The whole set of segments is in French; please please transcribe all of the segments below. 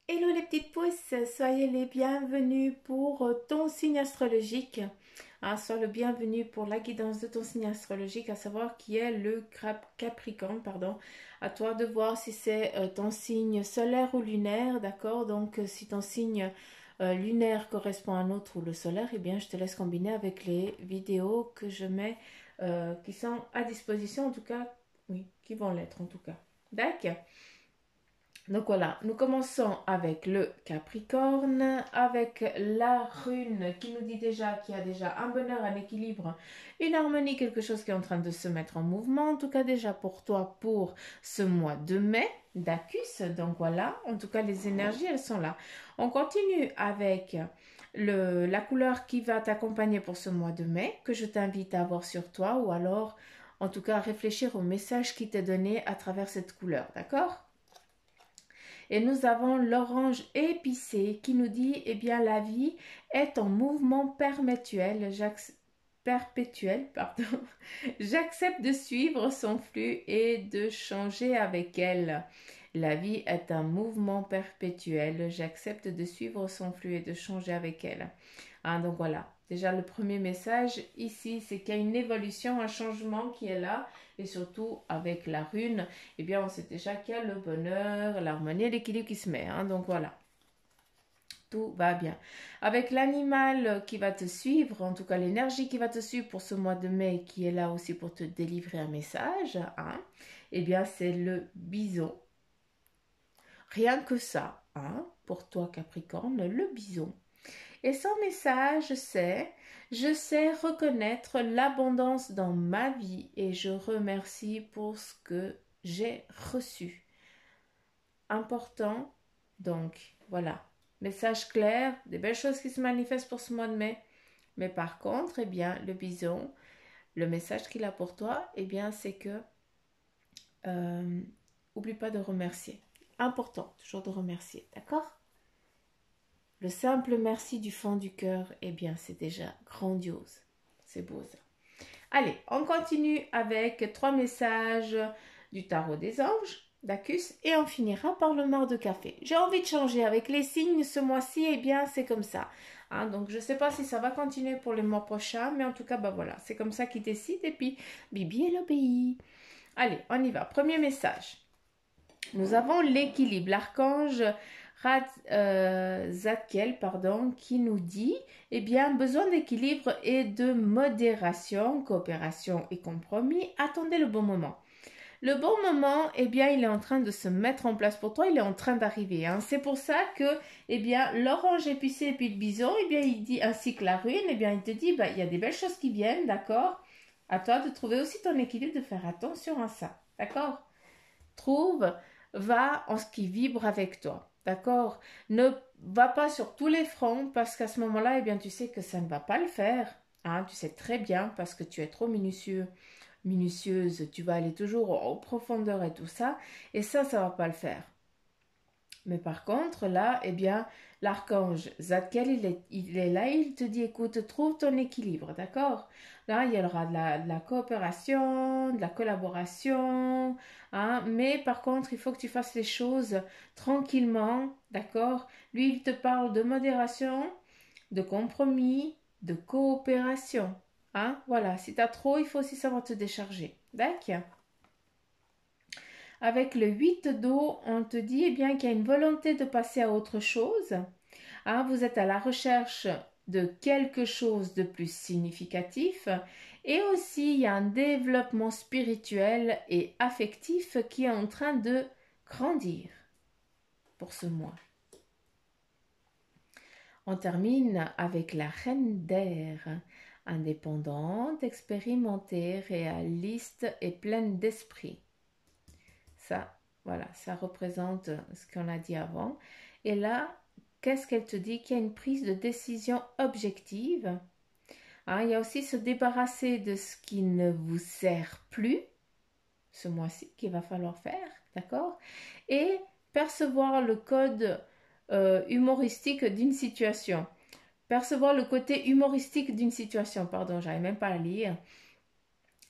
Hello les petites pousses, soyez les bienvenus pour ton signe astrologique. Sois le bienvenu pour la guidance de ton signe astrologique, à savoir qui est le Capricorne, pardon. À toi de voir si c'est ton signe solaire ou lunaire, d'accord? Donc si ton signe lunaire correspond à un autre ou le solaire, eh bien je te laisse combiner avec les vidéos que je mets qui sont à disposition, en tout cas, oui, qui vont l'être en tout cas. D'accord? Donc voilà, nous commençons avec le Capricorne, avec la rune qui nous dit déjà qu'il y a déjà un bonheur, un équilibre, une harmonie, quelque chose qui est en train de se mettre en mouvement. En tout cas déjà pour toi, pour ce mois de mai, d'Acus. Donc voilà, en tout cas les énergies, elles sont là. On continue avec la couleur qui va t'accompagner pour ce mois de mai, que je t'invite à avoir sur toi, ou alors en tout cas à réfléchir au message qui t'est donné à travers cette couleur, d'accord? Et nous avons l'orange épicé qui nous dit, eh bien, la vie est en mouvement perpétuel, pardon. J'accepte de suivre son flux et de changer avec elle. La vie est un mouvement perpétuel. J'accepte de suivre son flux et de changer avec elle. Donc voilà, déjà le premier message ici, c'est qu'il y a une évolution, un changement qui est là. Et surtout avec la rune, eh bien on sait déjà qu'il y a le bonheur, l'harmonie et l'équilibre qui se met. Donc voilà, tout va bien. Avec l'animal qui va te suivre, en tout cas l'énergie qui va te suivre pour ce mois de mai, qui est là aussi pour te délivrer un message, eh bien c'est le bison. Rien que ça, pour toi Capricorne, le bison. Et son message, c'est « Je sais reconnaître l'abondance dans ma vie et je remercie pour ce que j'ai reçu. » Important, donc voilà. Message clair, des belles choses qui se manifestent pour ce mois de mai. Mais par contre, eh bien, le bison, le message qu'il a pour toi, eh bien, c'est que oublie pas de remercier. Important, toujours de remercier, d'accord? Le simple merci du fond du cœur, eh bien, c'est déjà grandiose. C'est beau ça. Allez, on continue avec 3 messages du tarot des anges, d'Acus, et on finira par le mar de café. J'ai envie de changer avec les signes ce mois-ci, eh bien, c'est comme ça. Donc, je ne sais pas si ça va continuer pour le mois prochain, mais en tout cas, bah voilà, c'est comme ça qu'il décide, et puis, Bibi, elle obéit. Allez, on y va. Premier message. Nous avons l'équilibre, l'archange Zadkiel, qui nous dit, eh bien, besoin d'équilibre et de modération, coopération et compromis. Attendez le bon moment. Le bon moment, eh bien, il est en train de se mettre en place pour toi, il est en train d'arriver. C'est pour ça que, eh bien, l'orange épicé et puis le bison, eh bien, il dit, ainsi que la rune, eh bien, il te dit, bah, il y a des belles choses qui viennent, d'accord? À toi de trouver aussi ton équilibre, de faire attention à ça, d'accord? Va en ce qui vibre avec toi. D'accord? Ne va pas sur tous les fronts parce qu'à ce moment-là, eh bien, tu sais que ça ne va pas le faire. Tu sais très bien parce que tu es trop minutieuse. Tu vas aller toujours aux profondeurs et tout ça. Et ça ne va pas le faire. Mais par contre, là, eh bien, l'archange Zadkiel, il est là, il te dit, écoute, trouve ton équilibre, d'accord? Là, il y aura de la coopération, de la collaboration, mais par contre, il faut que tu fasses les choses tranquillement, d'accord? Lui, il te parle de modération, de compromis, de coopération, Voilà, si tu as trop, il faut aussi savoir te décharger, d'accord? Avec le 8 d'eau, on te dit eh bien qu'il y a une volonté de passer à autre chose. Vous êtes à la recherche de quelque chose de plus significatif. Et aussi, il y a un développement spirituel et affectif qui est en train de grandir pour ce mois. On termine avec la reine d'air, indépendante, expérimentée, réaliste et pleine d'esprit. Ça, voilà, ça représente ce qu'on a dit avant. Et là, qu'est-ce qu'elle te dit? Qu'il y a une prise de décision objective. Il y a aussi se débarrasser de ce qui ne vous sert plus, ce mois-ci, qu'il va falloir faire, d'accord? Et percevoir le code humoristique d'une situation. Percevoir le côté humoristique d'une situation, pardon, j'arrive même pas à lire.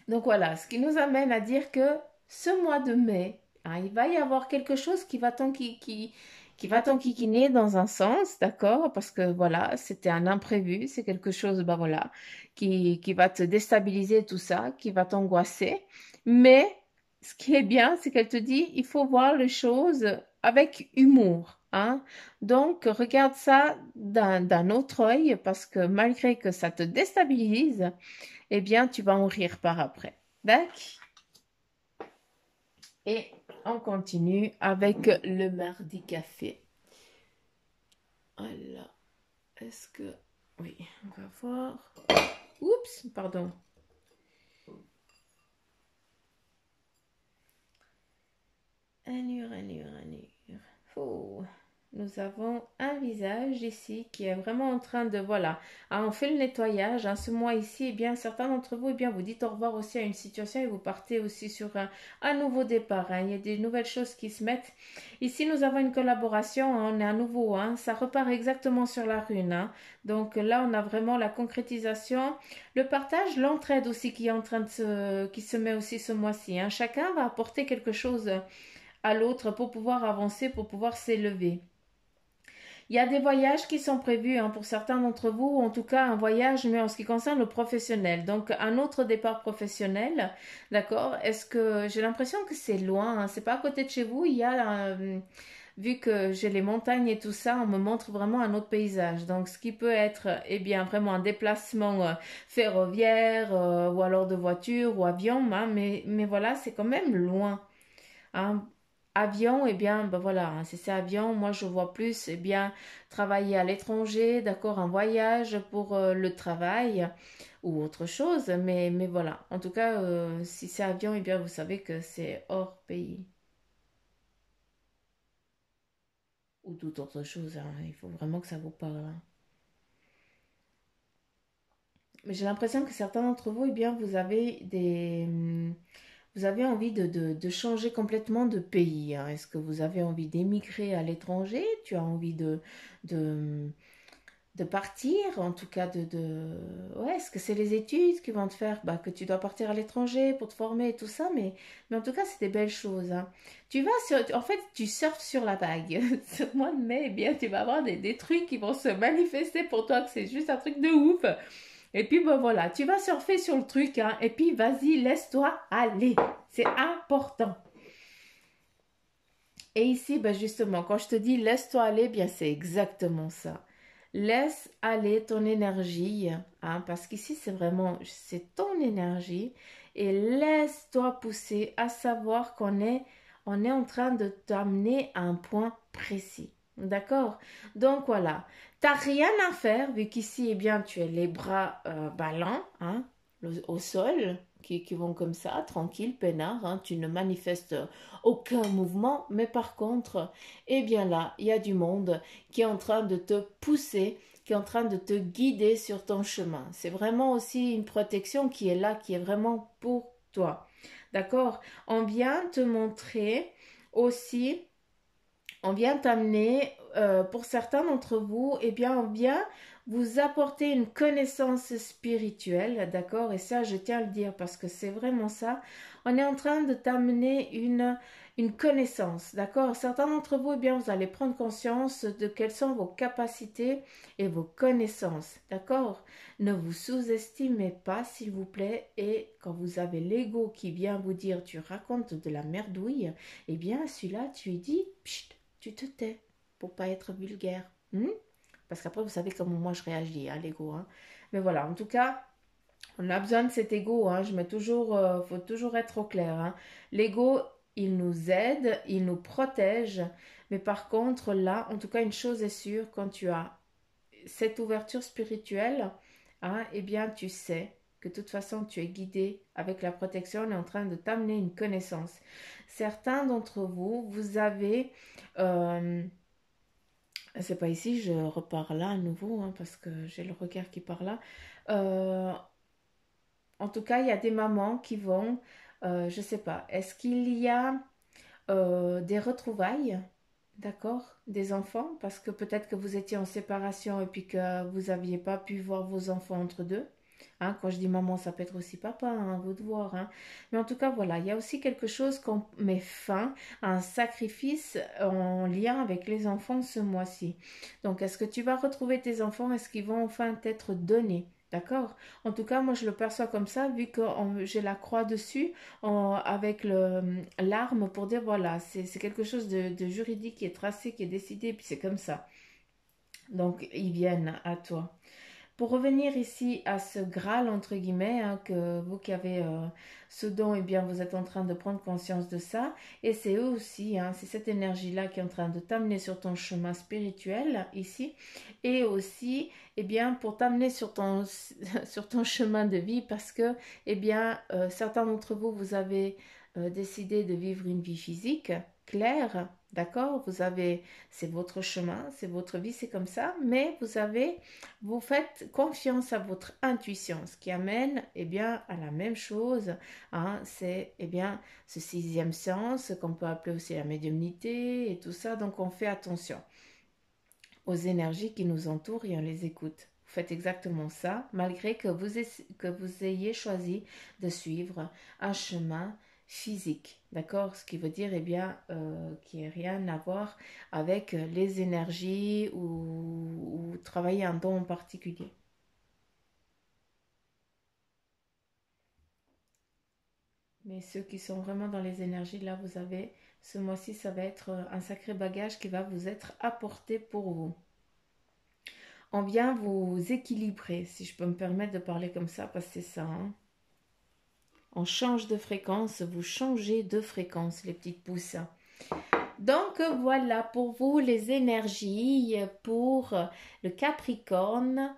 Donc voilà, ce qui nous amène à dire que ce mois de mai hein. Il va y avoir quelque chose qui va t'enquiquiner dans un sens, d'accord? Parce que voilà, c'était un imprévu, c'est quelque chose, bah voilà, qui va te déstabiliser tout ça, qui va t'angoisser. Mais ce qui est bien, c'est qu'elle te dit, il faut voir les choses avec humour, hein. Donc, regarde ça d'un autre œil parce que malgré que ça te déstabilise, eh bien, tu vas en rire par après. D'accord? Et on continue avec le mardi café. Alors, est-ce que... Oui, on va voir. Oups, pardon. Allure. Oh. Nous avons un visage ici qui est vraiment en train de, voilà, on fait le nettoyage, hein, ce mois ici, eh bien, certains d'entre vous, eh bien, vous dites au revoir aussi à une situation et vous partez aussi sur un nouveau départ, hein. Il y a des nouvelles choses qui se mettent. Ici, nous avons une collaboration, hein, on est à nouveau, hein, ça repart exactement sur la rune, hein. Donc là, on a vraiment la concrétisation, le partage, l'entraide aussi qui est en train qui se met aussi ce mois-ci, hein. Chacun va apporter quelque chose à l'autre pour pouvoir avancer, pour pouvoir s'élever. Il y a des voyages qui sont prévus, hein, pour certains d'entre vous, ou en tout cas un voyage, mais en ce qui concerne le professionnel. Donc un autre départ professionnel, d'accord? Est-ce que j'ai l'impression que c'est loin, hein, c'est pas à côté de chez vous. Il y a, vu que j'ai les montagnes et tout ça, on me montre vraiment un autre paysage. Donc ce qui peut être, eh bien, vraiment un déplacement ferroviaire ou alors de voiture ou avion, hein, mais voilà, c'est quand même loin. Hein. Avion, eh bien, ben voilà, hein, si c'est avion, moi je vois plus, eh bien, travailler à l'étranger, d'accord, un voyage pour le travail ou autre chose, mais voilà. En tout cas, si c'est avion, eh bien, vous savez que c'est hors pays ou toute autre chose, hein. Il faut vraiment que ça vous parle, hein. Mais j'ai l'impression que certains d'entre vous, eh bien, vous avez envie de changer complètement de pays, hein. Est-ce que vous avez envie d'émigrer à l'étranger? Tu as envie de, de partir, en tout cas Ouais, est-ce que c'est les études qui vont te faire bah, que tu dois partir à l'étranger pour te former et tout ça? Mais en tout cas, c'est des belles choses, hein. En fait, tu surfes sur la vague. Ce mois de mai, eh bien, tu vas avoir des trucs qui vont se manifester pour toi, que c'est juste un truc de ouf. Et puis, ben voilà, tu vas surfer sur le truc, hein, et puis vas-y, laisse-toi aller. C'est important. Et ici, ben justement, quand je te dis laisse-toi aller, bien c'est exactement ça. Laisse aller ton énergie, hein, parce qu'ici, c'est ton énergie, et laisse-toi pousser à savoir on est en train de t'amener à un point précis. D'accord? Donc voilà, t'as rien à faire, vu qu'ici, eh bien, tu es les bras ballants, hein, au sol, qui vont comme ça, tranquille, peinard, hein, tu ne manifestes aucun mouvement, mais par contre, eh bien là, il y a du monde qui est en train de te pousser, qui est en train de te guider sur ton chemin. C'est vraiment aussi une protection qui est là, qui est vraiment pour toi. D'accord? On vient te montrer aussi, on vient t'amener, pour certains d'entre vous, eh bien, on vient vous apporter une connaissance spirituelle, d'accord? Et ça, je tiens à le dire parce que c'est vraiment ça. On est en train de t'amener une connaissance, d'accord? Certains d'entre vous, eh bien, vous allez prendre conscience de quelles sont vos capacités et vos connaissances, d'accord? Ne vous sous-estimez pas, s'il vous plaît, et quand vous avez l'ego qui vient vous dire tu racontes de la merdouille, eh bien, celui-là, tu lui dis, pchit, tu te tais pour pas être vulgaire. Parce qu'après, vous savez comment moi je réagis à l'ego, hein. Mais voilà, en tout cas, on a besoin de cet ego, hein. Faut toujours être au clair, hein. L'ego, il nous aide, il nous protège. Mais par contre, là, en tout cas, une chose est sûre, quand tu as cette ouverture spirituelle, hein, eh bien, tu sais que de toute façon, tu es guidé avec la protection. On est en train de t'amener une connaissance. Certains d'entre vous, vous avez... c'est pas ici, je repars là à nouveau, hein, parce que j'ai le regard qui part là. Euh, En tout cas, il y a des mamans qui vont, je sais pas, est-ce qu'il y a des retrouvailles, d'accord, des enfants, parce que peut-être que vous étiez en séparation et puis que vous n'aviez pas pu voir vos enfants entre deux. Hein, quand je dis maman, ça peut être aussi papa, hein, à vous de voir. Hein. Mais en tout cas, voilà, il y a aussi quelque chose qu'on met fin, un sacrifice en lien avec les enfants ce mois-ci. Donc, est-ce que tu vas retrouver tes enfants? Est-ce qu'ils vont enfin t'être donnés? D'accord? En tout cas, moi, je le perçois comme ça, vu que j'ai la croix dessus, avec l'arme pour dire, voilà, c'est quelque chose de juridique qui est tracé, qui est décidé, puis c'est comme ça. Donc, ils viennent à toi. Pour revenir ici à ce Graal, entre guillemets, hein, que vous qui avez ce don, eh bien, vous êtes en train de prendre conscience de ça. Et c'est eux aussi, hein, c'est cette énergie-là qui est en train de t'amener sur ton chemin spirituel, ici. Et aussi, eh bien, pour t'amener sur ton, sur ton chemin de vie, parce que, eh bien, certains d'entre vous, vous avez décidé de vivre une vie physique claire, d'accord? Vous avez, c'est votre chemin, c'est votre vie, c'est comme ça, mais vous faites confiance à votre intuition, ce qui amène eh bien, à la même chose. Hein, c'est eh bien, ce sixième sens qu'on peut appeler aussi la médiumnité et tout ça. Donc on fait attention aux énergies qui nous entourent et on les écoute. Vous faites exactement ça, malgré que que vous ayez choisi de suivre un chemin physique, d'accord? Ce qui veut dire, eh bien, qui n'a rien à voir avec les énergies ou travailler un don en particulier. Mais ceux qui sont vraiment dans les énergies, là, vous avez, ce mois-ci, ça va être un sacré bagage qui va vous être apporté pour vous. On vient vous équilibrer, si je peux me permettre de parler comme ça, parce que c'est ça. Hein. On change de fréquence, vous changez de fréquence, les petites pousses. Donc voilà pour vous les énergies pour le Capricorne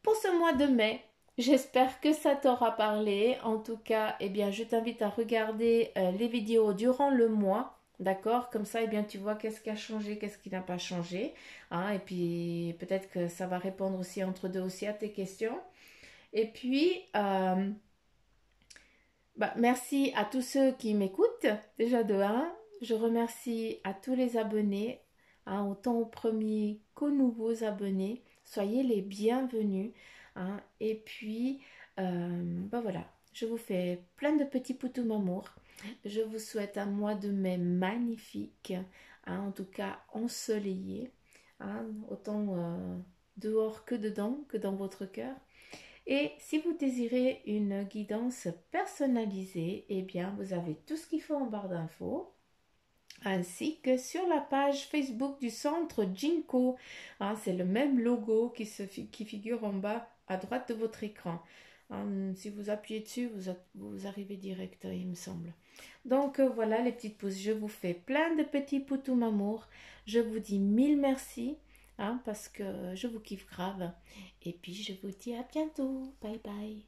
pour ce mois de mai. J'espère que ça t'aura parlé. En tout cas, eh bien, je t'invite à regarder les vidéos durant le mois. D'accord? Comme ça, eh bien, tu vois qu'est-ce qui a changé, qu'est-ce qui n'a pas changé. Hein, et puis, peut-être que ça va répondre aussi entre deux aussi à tes questions. Et puis, merci à tous ceux qui m'écoutent, déjà de 1. Je remercie à tous les abonnés, hein, autant aux premiers qu'aux nouveaux abonnés. Soyez les bienvenus. Hein. Et puis, voilà, je vous fais plein de petits poutous amour. Je vous souhaite un mois de mai magnifique, hein, en tout cas ensoleillé, hein, autant dehors que dedans, que dans votre cœur. Et si vous désirez une guidance personnalisée, eh bien, vous avez tout ce qu'il faut en barre d'infos, ainsi que sur la page Facebook du centre Jinko. Hein, c'est le même logo qui figure en bas à droite de votre écran. Hein, si vous appuyez dessus, vous arrivez direct, il me semble. Donc voilà les petites pouces, je vous fais plein de petits poutous amour. Je vous dis mille merci. Hein, parce que je vous kiffe grave. Et puis je vous dis à bientôt. Bye bye.